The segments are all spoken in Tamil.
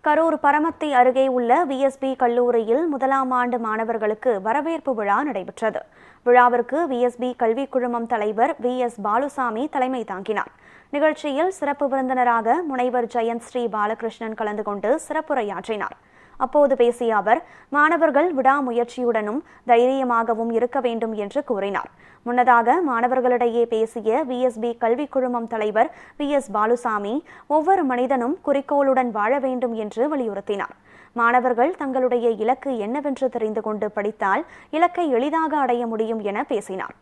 கரூர் பரமத்தி அருகே உள்ள விஎஸ்பி கல்லூரியில் முதலாம் ஆண்டு மாணவர்களுக்கு வரவேற்பு விழா நடைபெற்றது. விழாவிற்கு விஎஸ்பி கல்விக் குழுமம் தலைவர் VS பாலுசாமி தலைமை தாங்கினார். நிகழ்ச்சியில் சிறப்பு விருந்தினராக முனைவர் ஜெயந்த் ஸ்ரீ பாலகிருஷ்ணன் கலந்து கொண்டு சிறப்புரையாற்றினார். அப்போது பேசிய அவர், மாணவர்கள் விடாமுயற்சியுடனும் தைரியமாகவும் இருக்க வேண்டும் என்று கூறினார். முன்னதாக மாணவர்களிடையே பேசிய விஎஸ்பி கல்விக் குழுமம் தலைவர் VS பாலுசாமி, ஒவ்வொரு மனிதனும் குறிக்கோளுடன் வாழ வேண்டும் என்று வலியுறுத்தினார். மாணவர்கள் தங்களுடைய இலக்கு என்னவென்று தெரிந்து கொண்டு படித்தால் இலக்கை எளிதாக அடைய முடியும் என பேசினார்.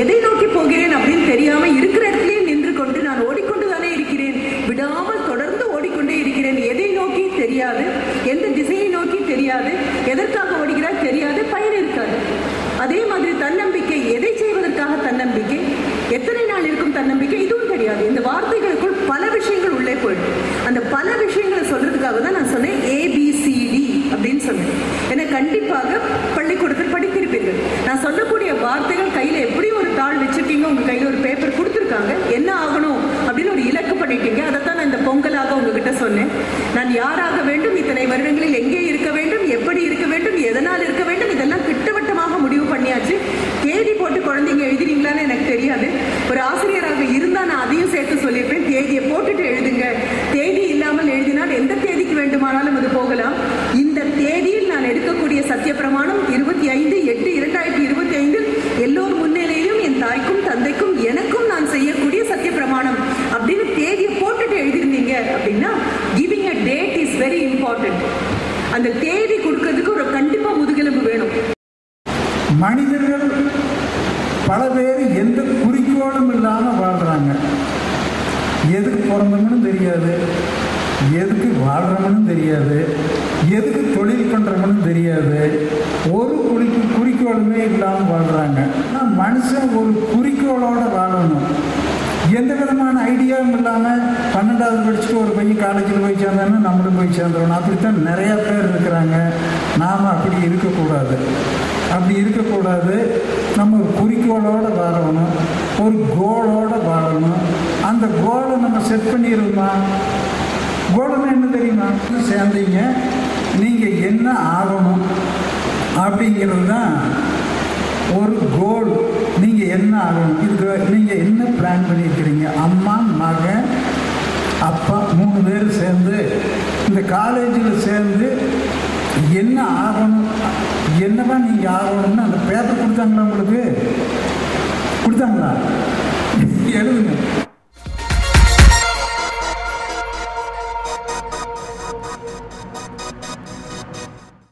எதை நோக்கி போகிறேன் அப்படின்னு தெரியாம இருக்கிற இடத்திலே நின்று கொண்டு நான் ஓடிக்கொண்டுதானே இருக்கிறேன், விடாமல் தொடர்ந்து ஓடிக்கொண்டே இருக்கிறேன். எதை நோக்கி தெரியாது, எந்த திசையை நோக்கி தெரியாது, எதற்காக ஓடுகிறார் தெரியாது, பயன் இருக்காது. அதே மாதிரி தன்னம்பிக்கை, எதை செய்வதற்காக தன்னம்பிக்கை, எத்தனை நாள் இருக்கும் தன்னம்பிக்கை, இதுவும் தெரியாது. இந்த வார்த்தைகளுக்குள் பல விஷயங்கள் உள்ளே போயிடும். அந்த பல விஷயங்களை சொல்றதுக்காக தான் நான் சொன்னேன் ABCD அப்படின்னு சொன்னேன். ஏன்னா கண்டிப்பாக பள்ளிக்கூடத்தில் படித்திருப்பீர்கள். நான் சொல்லக்கூடிய வார்த்தைகள் கையில எப்படியும் ஒரு தாள் வச்சிருக்கீங்க, உங்க கையில ஒரு பேப்பர் கொடுத்துருக்காங்க, என்ன ஆகணும் அப்படின்னு ஒரு இலக்கு பண்ணிட்டீங்க. அதைத்தான் நான் இந்த பொங்கலாக உங்ககிட்ட சொன்னேன். நான் யாராக வேண்டும், இத்தனை வருடங்களில் எங்கே இருக்க வேண்டும், எப்படி இருக்க வேண்டும், எதனால் இருக்க வேண்டும், இதெல்லாம் திட்டவட்டமாக முடிவு பண்ணியாச்சு. தேதி போட்டு குழந்தைங்க எழுதுறீங்களான்னு எனக்கு தெரியாது. ஒரு ஆசிரியராக இருந்தா நான் அதையும் சேர்த்து சொல்லியிருப்பேன். தேதியை போட்டுட்டு எழுதுங்க. தேதி இல்லாமல் எழுதினால் எந்த தேதிக்கு வேண்டுமானாலும் அது போகலாம். இந்த தேதியில் நான் எடுக்கக்கூடிய சத்திய பிரமாணம் 25/8/2025 எல்லோர் முன்னிலையிலும் என் தாய்க்கும் தந்தைக்கும் எனக்கும் நான் செய்யக்கூடிய சத்திய பிரமாணம் அப்படின்னு தேதியை போட்டுட்டு எழுதிருந்தீங்க அப்படின்னா, giving a date is very important. அந்த தேதி கொடுக்கறதுக்கு ஒரு கண்டிப்பா முதுகெலும்பு வேணும். மனிதர்கள் பல பேர் எந்த குறிக்கோளும் இல்லாமல் வாழ்கிறாங்க. எதுக்கு பிறந்தோம்னு தெரியாது, எதுக்கு வாழ்கிறோம்னு தெரியாது, எதுக்கு தொழில் பண்ணுறோம்னு தெரியாது, ஒரு குறிக்கோளுமே இல்லாமல் வாழ்கிறாங்க. ஆனால் மனுஷன் ஒரு குறிக்கோளோடு வாழணும். எந்த விதமான ஐடியாவும் இல்லாமல் 12வது படிச்சுட்டு ஒரு பையன் காலேஜில் போய் சேர்ந்தாங்கன்னா நம்மளும் போய் சேர்ந்துடணும். அப்படித்தான் நிறையா பேர் இருக்கிறாங்க. நாம் அப்படி இருக்கக்கூடாது. அப்படி இருக்கக்கூடாது. நம்ம ஒரு குறிக்கோளோடு வாழணும், ஒரு கோலோடு வாழணும். அந்த கோலை நம்ம செட் பண்ணிடுவோமா? கோல்னா என்ன தெரியுமா? சேர்ந்தீங்க, நீங்கள் என்ன ஆகணும் அப்படிங்கிறது தான் ஒரு கோல். நீங்கள் என்ன ஆகணும், இதுக்கு நீங்கள் என்ன பிளான் பண்ணியிருக்கிறீங்க? அம்மா, மகன், அப்பா 3 பேர் சேர்ந்து இந்த காலேஜில் சேர்ந்து என்ன ஆகணும், என்னவா நீங்கள் ஆகணும்னு அந்த பேப்பர் கொடுத்தாங்களா? உங்களுக்கு கொடுத்தாங்களா? எழுதுங்க.